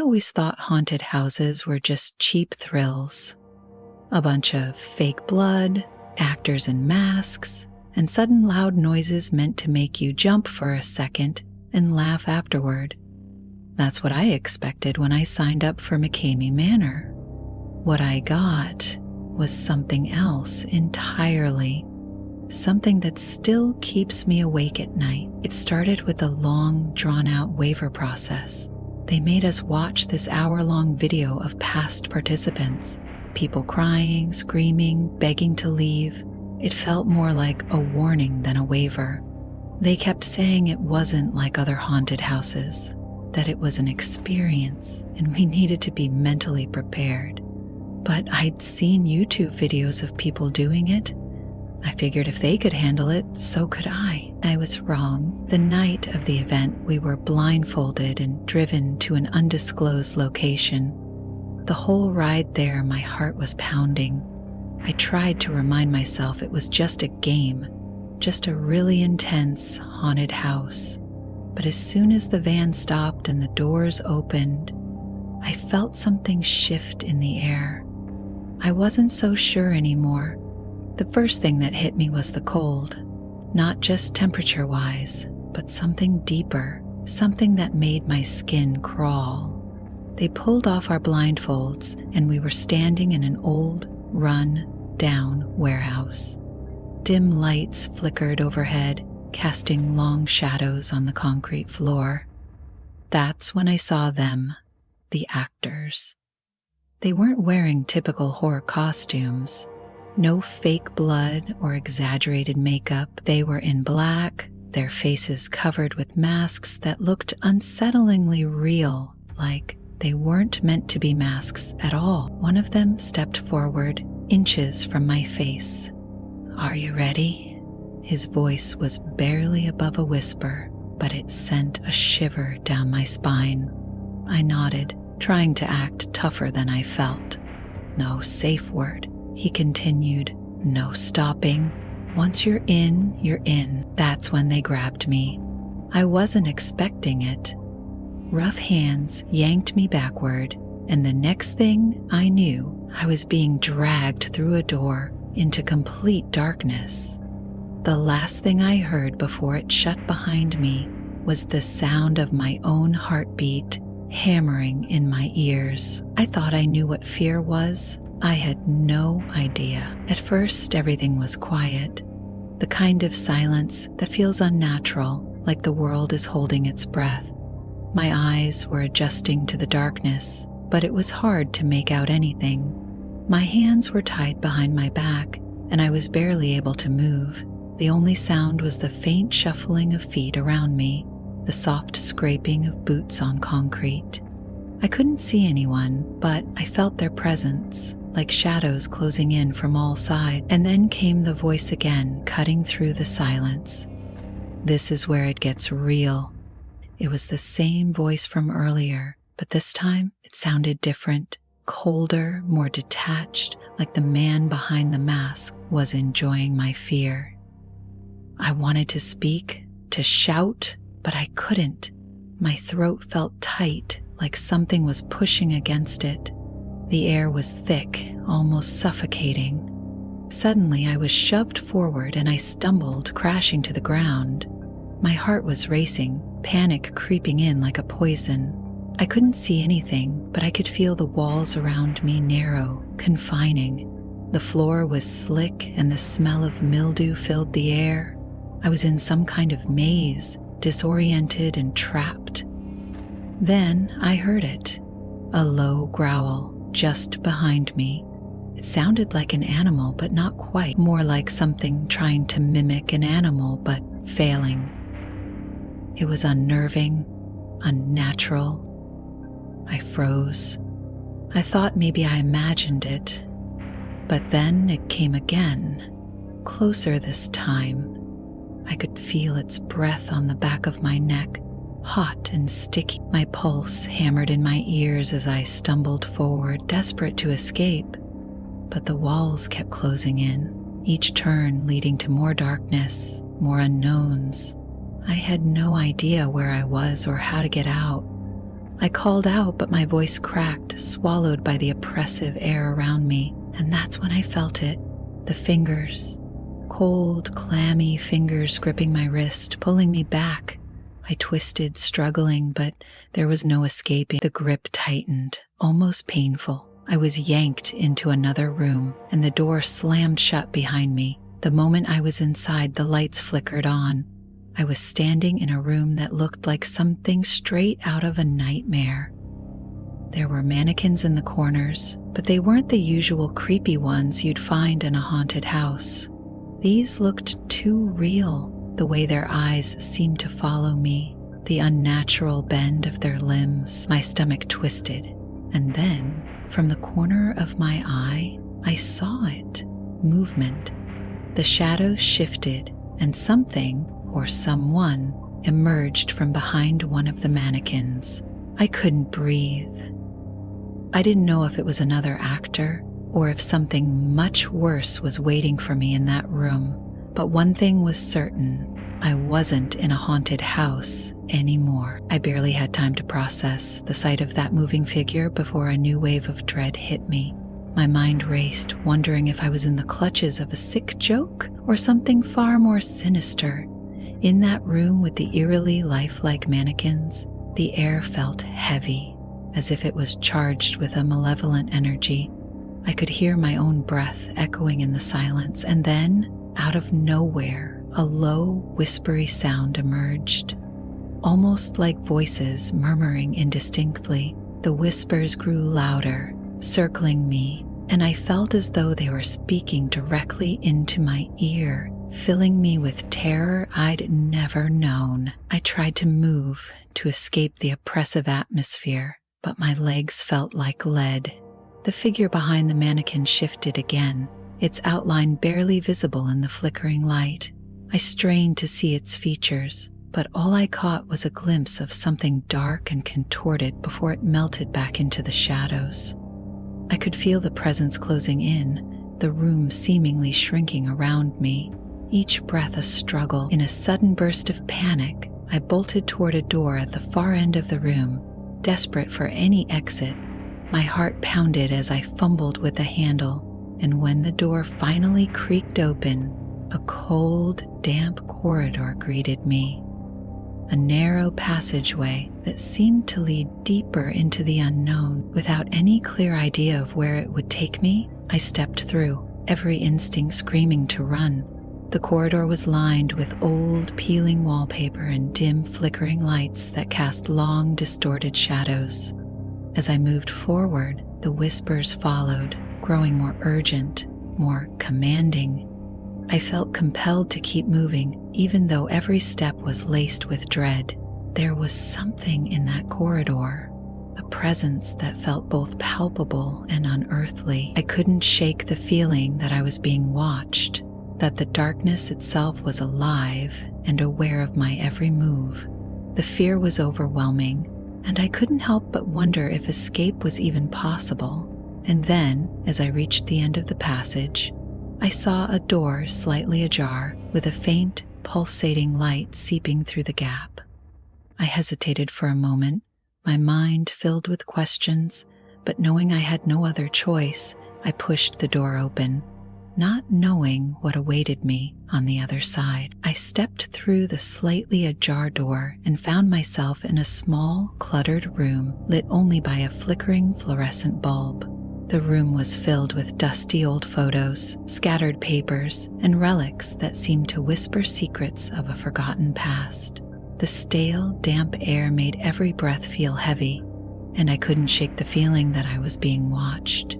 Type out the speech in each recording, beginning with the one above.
always thought haunted houses were just cheap thrills. A bunch of fake blood, actors in masks, and sudden loud noises meant to make you jump for a second and laugh afterward. That's what I expected when I signed up for McKamey Manor. What I got was something else entirely. Something that still keeps me awake at night. It started with a long, drawn-out waiver process. They made us watch this hour-long video of past participants. People crying, screaming, begging to leave. It felt more like a warning than a waiver. They kept saying it wasn't like other haunted houses, that it was an experience and we needed to be mentally prepared. But I'd seen YouTube videos of people doing it. I figured if they could handle it, so could I. I was wrong. The night of the event, we were blindfolded and driven to an undisclosed location. The whole ride there, my heart was pounding. I tried to remind myself it was just a game, just a really intense haunted house. But as soon as the van stopped and the doors opened, I felt something shift in the air. I wasn't so sure anymore. The first thing that hit me was the cold, not just temperature-wise, but something deeper, something that made my skin crawl. They pulled off our blindfolds and we were standing in an old, run-down warehouse. Dim lights flickered overhead, casting long shadows on the concrete floor. That's when I saw them, the actors. They weren't wearing typical horror costumes. No fake blood or exaggerated makeup. They were in black, their faces covered with masks that looked unsettlingly real, like they weren't meant to be masks at all. One of them stepped forward, inches from my face. "Are you ready?" His voice was barely above a whisper, but it sent a shiver down my spine. I nodded, trying to act tougher than I felt. "No safe word," he continued. "No stopping. Once you're in, you're in." That's when they grabbed me. I wasn't expecting it. Rough hands yanked me backward, and the next thing I knew, I was being dragged through a door into complete darkness. The last thing I heard before it shut behind me was the sound of my own heartbeat hammering in my ears. I thought I knew what fear was. I had no idea. At first, everything was quiet, the kind of silence that feels unnatural, like the world is holding its breath. My eyes were adjusting to the darkness, but it was hard to make out anything. My hands were tied behind my back, and I was barely able to move. The only sound was the faint shuffling of feet around me, the soft scraping of boots on concrete. I couldn't see anyone, but I felt their presence, like shadows closing in from all sides. And then came the voice again, cutting through the silence. This is where it gets real. It was the same voice from earlier, but this time it sounded different, colder, more detached, like the man behind the mask was enjoying my fear. I wanted to speak, to shout, but I couldn't. My throat felt tight, like something was pushing against it. The air was thick, almost suffocating. Suddenly, I was shoved forward and I stumbled, crashing to the ground. My heart was racing, panic creeping in like a poison. I couldn't see anything, but I could feel the walls around me narrow, confining. The floor was slick and the smell of mildew filled the air. I was in some kind of maze, disoriented and trapped. Then I heard it, a low growl just behind me. It sounded like an animal, but not quite, more like something trying to mimic an animal, but failing. It was unnerving, unnatural. I froze. I thought maybe I imagined it, but then it came again, closer this time. I could feel its breath on the back of my neck, hot and sticky. My pulse hammered in my ears as I stumbled forward, desperate to escape. But the walls kept closing in, each turn leading to more darkness, more unknowns. I had no idea where I was or how to get out. I called out, but my voice cracked, swallowed by the oppressive air around me, and that's when I felt it. The fingers. Cold, clammy fingers gripping my wrist, pulling me back. I twisted, struggling, but there was no escaping. The grip tightened, almost painful. I was yanked into another room, and the door slammed shut behind me. The moment I was inside, the lights flickered on. I was standing in a room that looked like something straight out of a nightmare. There were mannequins in the corners, but they weren't the usual creepy ones you'd find in a haunted house. These looked too real, the way their eyes seemed to follow me, the unnatural bend of their limbs. My stomach twisted, and then, from the corner of my eye, I saw it. Movement. The shadows shifted, and something, or someone, emerged from behind one of the mannequins. I couldn't breathe. I didn't know if it was another actor, or if something much worse was waiting for me in that room. But one thing was certain, I wasn't in a haunted house anymore. I barely had time to process the sight of that moving figure before a new wave of dread hit me. My mind raced, wondering if I was in the clutches of a sick joke or something far more sinister. In that room with the eerily lifelike mannequins, the air felt heavy, as if it was charged with a malevolent energy. I could hear my own breath echoing in the silence, and then, out of nowhere, a low, whispery sound emerged. Almost like voices murmuring indistinctly, the whispers grew louder, circling me, and I felt as though they were speaking directly into my ear, filling me with terror I'd never known. I tried to move, to escape the oppressive atmosphere, but my legs felt like lead. The figure behind the mannequin shifted again, its outline barely visible in the flickering light. I strained to see its features, but all I caught was a glimpse of something dark and contorted before it melted back into the shadows. I could feel the presence closing in, the room seemingly shrinking around me, each breath a struggle. In a sudden burst of panic, I bolted toward a door at the far end of the room, desperate for any exit. My heart pounded as I fumbled with the handle, and when the door finally creaked open, a cold, damp corridor greeted me. A narrow passageway that seemed to lead deeper into the unknown. Without any clear idea of where it would take me, I stepped through, every instinct screaming to run. The corridor was lined with old, peeling wallpaper and dim, flickering lights that cast long, distorted shadows. As I moved forward, the whispers followed, growing more urgent, more commanding. I felt compelled to keep moving, even though every step was laced with dread. There was something in that corridor, a presence that felt both palpable and unearthly. I couldn't shake the feeling that I was being watched, that the darkness itself was alive and aware of my every move. The fear was overwhelming, and I couldn't help but wonder if escape was even possible. And then, as I reached the end of the passage, I saw a door slightly ajar with a faint, pulsating light seeping through the gap. I hesitated for a moment, my mind filled with questions, but knowing I had no other choice, I pushed the door open, not knowing what awaited me on the other side. I stepped through the slightly ajar door and found myself in a small, cluttered room lit only by a flickering fluorescent bulb. The room was filled with dusty old photos, scattered papers, and relics that seemed to whisper secrets of a forgotten past. The stale, damp air made every breath feel heavy, and I couldn't shake the feeling that I was being watched.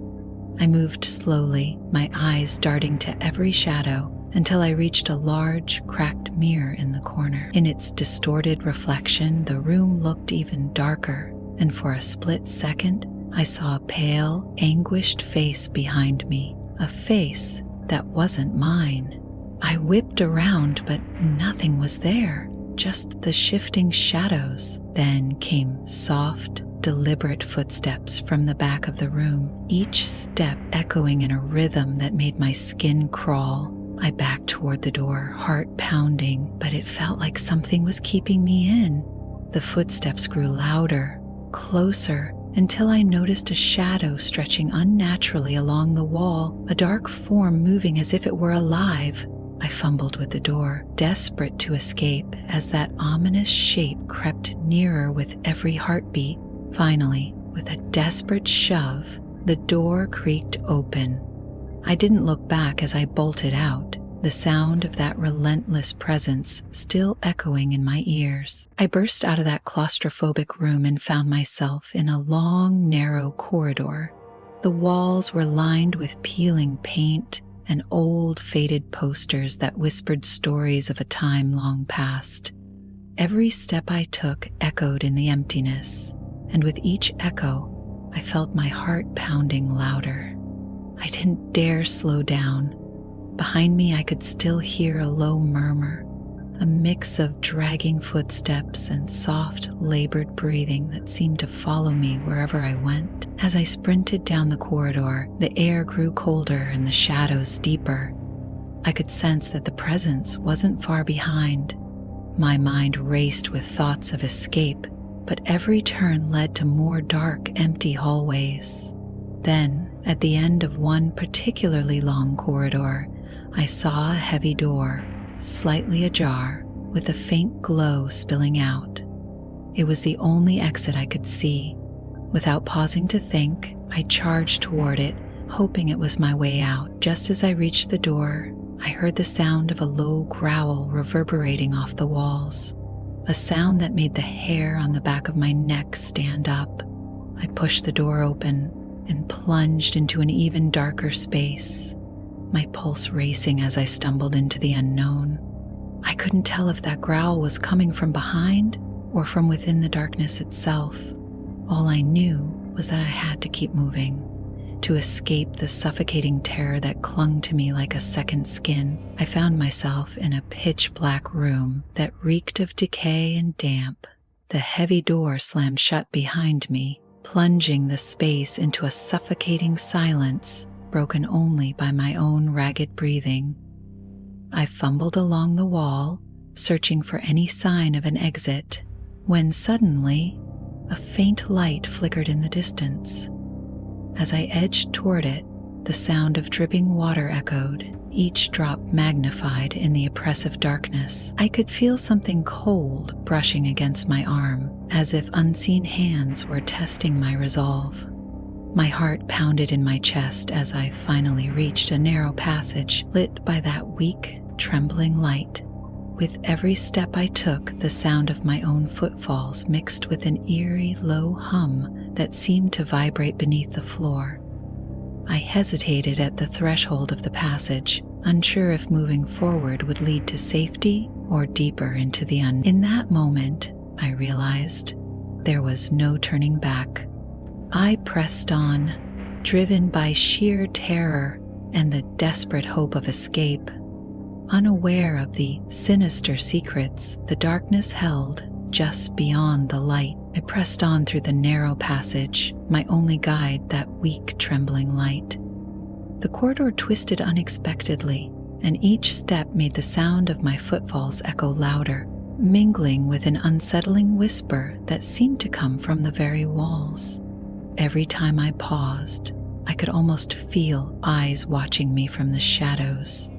I moved slowly, my eyes darting to every shadow, until I reached a large, cracked mirror in the corner. In its distorted reflection, the room looked even darker, and for a split second, I saw a pale, anguished face behind me, a face that wasn't mine. I whipped around, but nothing was there, just the shifting shadows. Then came soft, deliberate footsteps from the back of the room, each step echoing in a rhythm that made my skin crawl. I backed toward the door, heart pounding, but it felt like something was keeping me in. The footsteps grew louder, closer until I noticed a shadow stretching unnaturally along the wall, a dark form moving as if it were alive. I fumbled with the door, desperate to escape as that ominous shape crept nearer with every heartbeat. Finally, with a desperate shove, the door creaked open. I didn't look back as I bolted out, the sound of that relentless presence still echoing in my ears. I burst out of that claustrophobic room and found myself in a long, narrow corridor. The walls were lined with peeling paint and old, faded posters that whispered stories of a time long past. Every step I took echoed in the emptiness, and with each echo, I felt my heart pounding louder. I didn't dare slow down. Behind me, I could still hear a low murmur, a mix of dragging footsteps and soft, labored breathing that seemed to follow me wherever I went. As I sprinted down the corridor, the air grew colder and the shadows deeper. I could sense that the presence wasn't far behind. My mind raced with thoughts of escape, but every turn led to more dark, empty hallways. Then, at the end of one particularly long corridor, I saw a heavy door, slightly ajar, with a faint glow spilling out. It was the only exit I could see. Without pausing to think, I charged toward it, hoping it was my way out. Just as I reached the door, I heard the sound of a low growl reverberating off the walls, a sound that made the hair on the back of my neck stand up. I pushed the door open and plunged into an even darker space, my pulse racing as I stumbled into the unknown. I couldn't tell if that growl was coming from behind or from within the darkness itself. All I knew was that I had to keep moving, to escape the suffocating terror that clung to me like a second skin. I found myself in a pitch-black room that reeked of decay and damp. The heavy door slammed shut behind me, plunging the space into a suffocating silence broken only by my own ragged breathing. I fumbled along the wall, searching for any sign of an exit, when suddenly a faint light flickered in the distance. As I edged toward it, the sound of dripping water echoed, each drop magnified in the oppressive darkness. I could feel something cold brushing against my arm, as if unseen hands were testing my resolve. My heart pounded in my chest as I finally reached a narrow passage lit by that weak, trembling light. With every step I took, the sound of my own footfalls mixed with an eerie, low hum that seemed to vibrate beneath the floor. I hesitated at the threshold of the passage, unsure if moving forward would lead to safety or deeper into the unknown. In that moment, I realized there was no turning back. I pressed on, driven by sheer terror and the desperate hope of escape, unaware of the sinister secrets the darkness held just beyond the light. I pressed on through the narrow passage, my only guide that weak, trembling light. The corridor twisted unexpectedly, and each step made the sound of my footfalls echo louder, mingling with an unsettling whisper that seemed to come from the very walls. Every time I paused, I could almost feel eyes watching me from the shadows.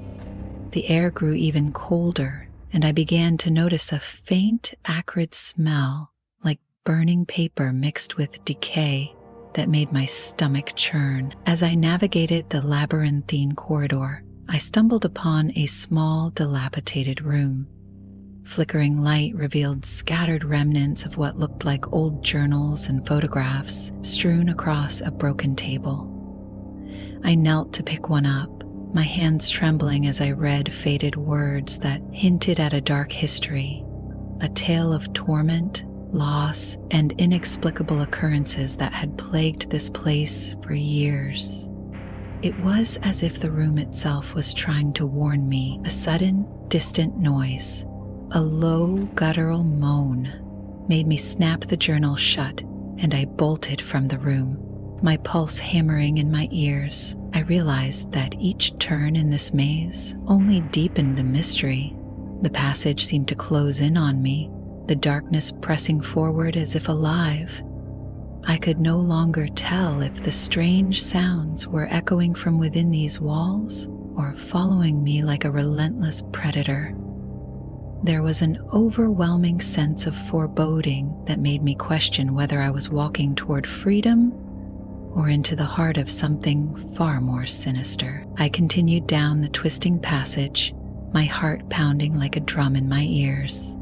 The air grew even colder, and I began to notice a faint, acrid smell, like burning paper mixed with decay, that made my stomach churn. As I navigated the labyrinthine corridor, I stumbled upon a small, dilapidated room. Flickering light revealed scattered remnants of what looked like old journals and photographs strewn across a broken table. I knelt to pick one up, my hands trembling as I read faded words that hinted at a dark history, a tale of torment, loss, and inexplicable occurrences that had plagued this place for years. It was as if the room itself was trying to warn me. A sudden, distant noise, a low, guttural moan, made me snap the journal shut, and I bolted from the room, my pulse hammering in my ears. I realized that each turn in this maze only deepened the mystery. The passage seemed to close in on me, the darkness pressing forward as if alive. I could no longer tell if the strange sounds were echoing from within these walls or following me like a relentless predator. There was an overwhelming sense of foreboding that made me question whether I was walking toward freedom or into the heart of something far more sinister. I continued down the twisting passage, my heart pounding like a drum in my ears.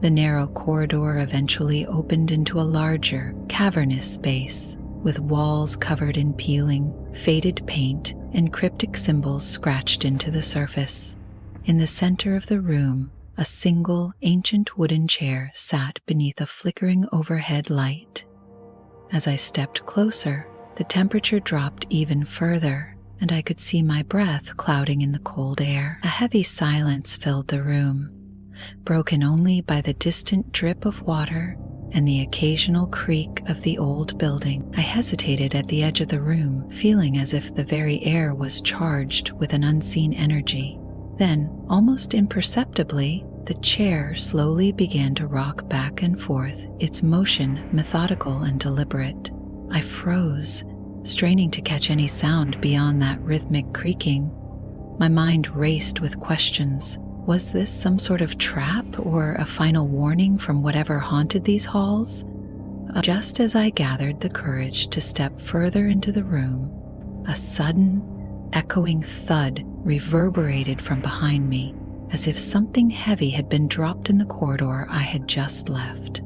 The narrow corridor eventually opened into a larger, cavernous space, with walls covered in peeling, faded paint and cryptic symbols scratched into the surface. In the center of the room, a single ancient wooden chair sat beneath a flickering overhead light. As I stepped closer, the temperature dropped even further, and I could see my breath clouding in the cold air. A heavy silence filled the room, broken only by the distant drip of water and the occasional creak of the old building. I hesitated at the edge of the room, feeling as if the very air was charged with an unseen energy. Then, almost imperceptibly, the chair slowly began to rock back and forth, its motion methodical and deliberate. I froze, straining to catch any sound beyond that rhythmic creaking. My mind raced with questions. Was this some sort of trap or a final warning from whatever haunted these halls? Just as I gathered the courage to step further into the room, a sudden, echoing thud reverberated from behind me, as if something heavy had been dropped in the corridor I had just left.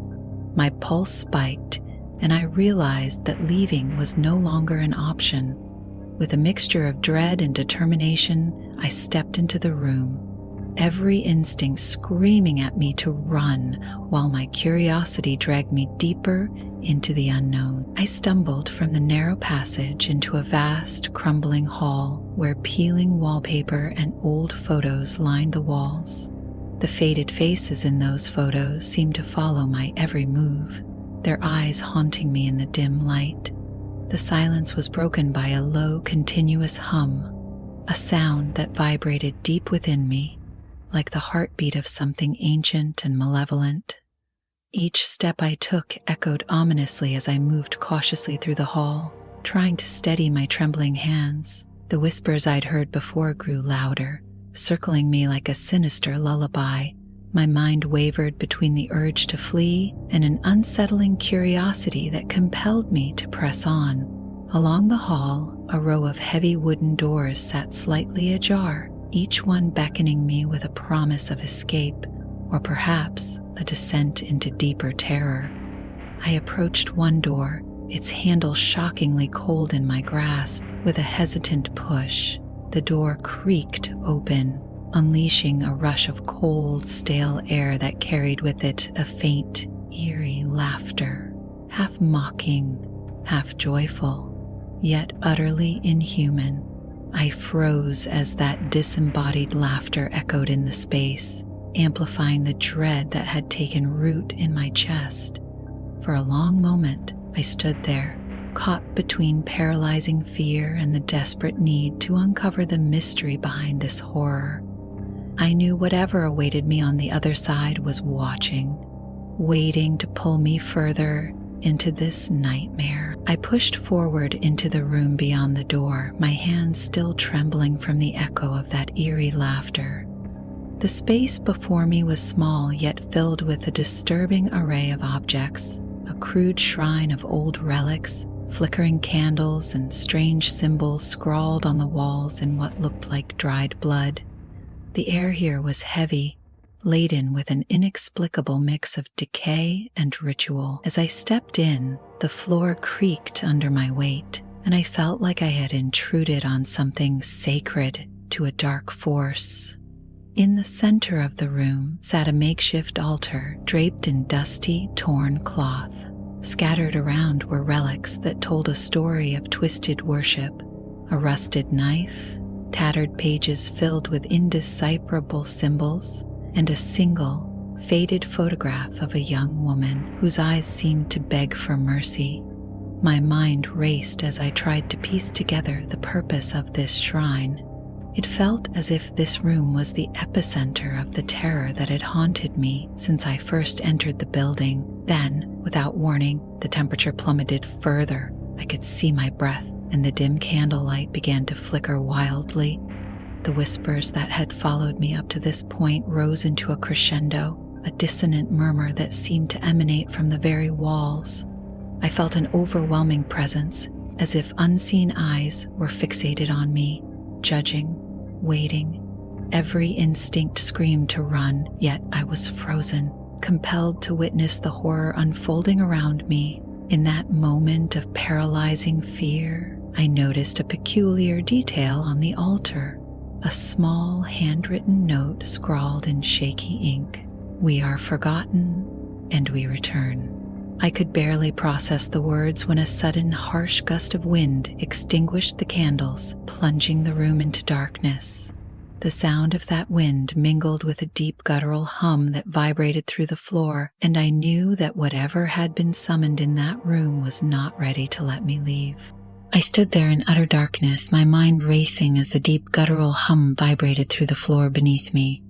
My pulse spiked, and I realized that leaving was no longer an option. With a mixture of dread and determination, I stepped into the room, every instinct screaming at me to run, while my curiosity dragged me deeper into the unknown. I stumbled from the narrow passage into a vast, crumbling hall where peeling wallpaper and old photos lined the walls. The faded faces in those photos seemed to follow my every move, their eyes haunting me in the dim light. The silence was broken by a low, continuous hum, a sound that vibrated deep within me, like the heartbeat of something ancient and malevolent. Each step I took echoed ominously as I moved cautiously through the hall, trying to steady my trembling hands. The whispers I'd heard before grew louder, circling me like a sinister lullaby. My mind wavered between the urge to flee and an unsettling curiosity that compelled me to press on. Along the hall, a row of heavy wooden doors sat slightly ajar, each one beckoning me with a promise of escape, or perhaps a descent into deeper terror. I approached one door, its handle shockingly cold in my grasp. With a hesitant push, the door creaked open, unleashing a rush of cold, stale air that carried with it a faint, eerie laughter, half mocking, half joyful, yet utterly inhuman. I froze as that disembodied laughter echoed in the space, amplifying the dread that had taken root in my chest. For a long moment, I stood there, caught between paralyzing fear and the desperate need to uncover the mystery behind this horror. I knew whatever awaited me on the other side was watching, waiting to pull me further into this nightmare. I pushed forward into the room beyond the door, my hands still trembling from the echo of that eerie laughter. The space before me was small yet filled with a disturbing array of objects, a crude shrine of old relics, flickering candles and strange symbols scrawled on the walls in what looked like dried blood. The air here was heavy, laden with an inexplicable mix of decay and ritual. As I stepped in, the floor creaked under my weight, and I felt like I had intruded on something sacred to a dark force. In the center of the room sat a makeshift altar draped in dusty, torn cloth. Scattered around were relics that told a story of twisted worship, a rusted knife, tattered pages filled with indecipherable symbols, and a single, faded photograph of a young woman whose eyes seemed to beg for mercy. My mind raced as I tried to piece together the purpose of this shrine. It felt as if this room was the epicenter of the terror that had haunted me since I first entered the building. Then, without warning, the temperature plummeted further. I could see my breath, and the dim candlelight began to flicker wildly. The whispers that had followed me up to this point rose into a crescendo, a dissonant murmur that seemed to emanate from the very walls. I felt an overwhelming presence, as if unseen eyes were fixated on me, judging, waiting. Every instinct screamed to run, yet I was frozen, compelled to witness the horror unfolding around me. In that moment of paralyzing fear, I noticed a peculiar detail on the altar, a small handwritten note scrawled in shaky ink. "We are forgotten, and we return." I could barely process the words when a sudden harsh gust of wind extinguished the candles, plunging the room into darkness. The sound of that wind mingled with a deep guttural hum that vibrated through the floor, and I knew that whatever had been summoned in that room was not ready to let me leave. I stood there in utter darkness, my mind racing as the deep guttural hum vibrated through the floor beneath me.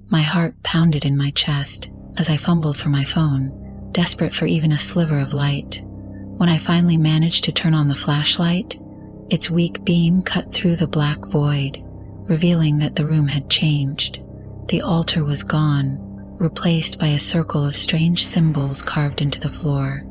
My heart pounded in my chest as I fumbled for my phone, desperate for even a sliver of light. When I finally managed to turn on the flashlight, its weak beam cut through the black void, revealing that the room had changed. The altar was gone, replaced by a circle of strange symbols carved into the floor.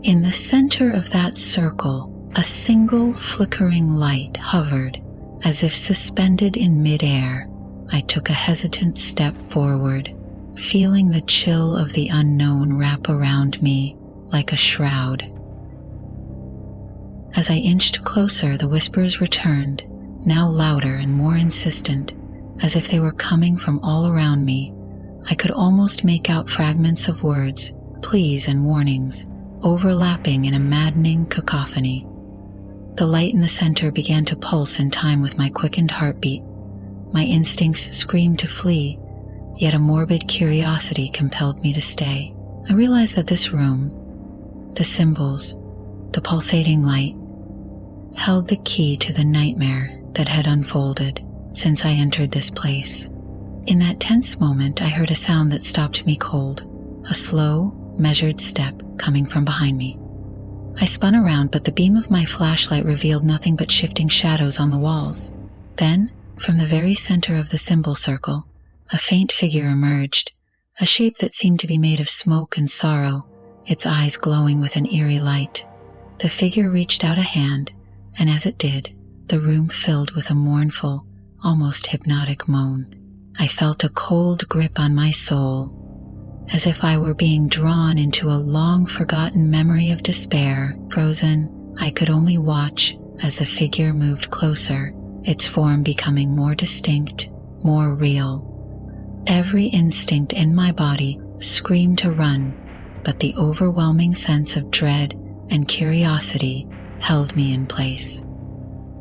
In the center of that circle, a single flickering light hovered, as if suspended in midair. I took a hesitant step forward, feeling the chill of the unknown wrap around me like a shroud. As I inched closer, the whispers returned, now louder and more insistent, as if they were coming from all around me. I could almost make out fragments of words, pleas and warnings, overlapping in a maddening cacophony. The light in the center began to pulse in time with my quickened heartbeat. My instincts screamed to flee, yet a morbid curiosity compelled me to stay. I realized that this room, the symbols, the pulsating light, held the key to the nightmare that had unfolded since I entered this place. In that tense moment, I heard a sound that stopped me cold, a slow, measured step coming from behind me. I spun around, but the beam of my flashlight revealed nothing but shifting shadows on the walls. Then, from the very center of the symbol circle, a faint figure emerged, a shape that seemed to be made of smoke and sorrow, its eyes glowing with an eerie light. The figure reached out a hand, and as it did, the room filled with a mournful, almost hypnotic moan. I felt a cold grip on my soul, as if I were being drawn into a long-forgotten memory of despair. Frozen, I could only watch as the figure moved closer, its form becoming more distinct, more real. Every instinct in my body screamed to run, but the overwhelming sense of dread and curiosity held me in place.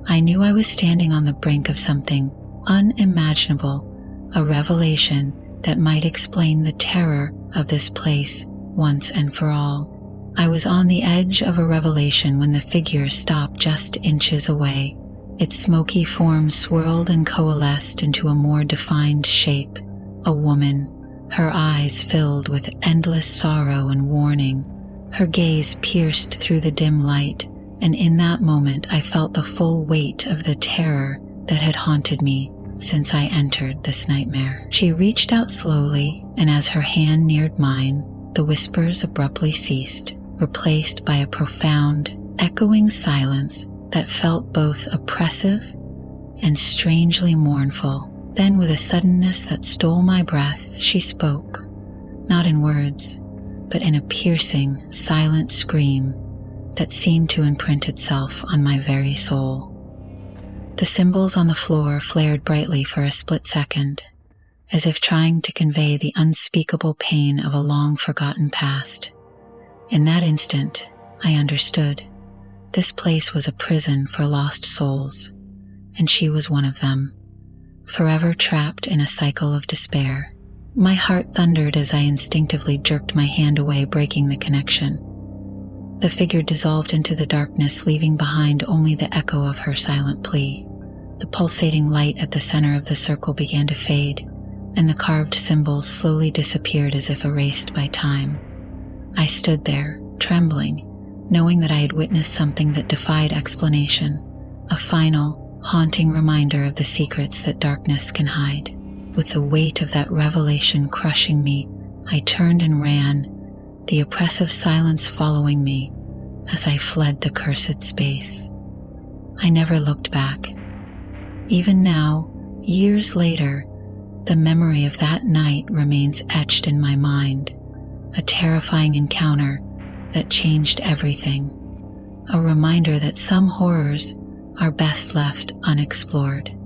I knew I was standing on the brink of something unimaginable, a revelation that might explain the terror of this place once and for all. I was on the edge of a revelation when the figure stopped just inches away. Its smoky form swirled and coalesced into a more defined shape, a woman, her eyes filled with endless sorrow and warning. Her gaze pierced through the dim light, and in that moment I felt the full weight of the terror that had haunted me since I entered this nightmare. She reached out slowly, and as her hand neared mine, the whispers abruptly ceased, replaced by a profound, echoing silence that felt both oppressive and strangely mournful. Then, with a suddenness that stole my breath, she spoke, not in words, but in a piercing, silent scream that seemed to imprint itself on my very soul. The symbols on the floor flared brightly for a split second, as if trying to convey the unspeakable pain of a long-forgotten past. In that instant, I understood. This place was a prison for lost souls, and she was one of them, forever trapped in a cycle of despair. My heart thundered as I instinctively jerked my hand away, breaking the connection. The figure dissolved into the darkness, leaving behind only the echo of her silent plea. The pulsating light at the center of the circle began to fade, and the carved symbols slowly disappeared as if erased by time. I stood there, trembling, knowing that I had witnessed something that defied explanation, a final, haunting reminder of the secrets that darkness can hide. With the weight of that revelation crushing me, I turned and ran, the oppressive silence following me as I fled the cursed space. I never looked back. Even now, years later, the memory of that night remains etched in my mind, a terrifying encounter that changed everything, a reminder that some horrors are best left unexplored.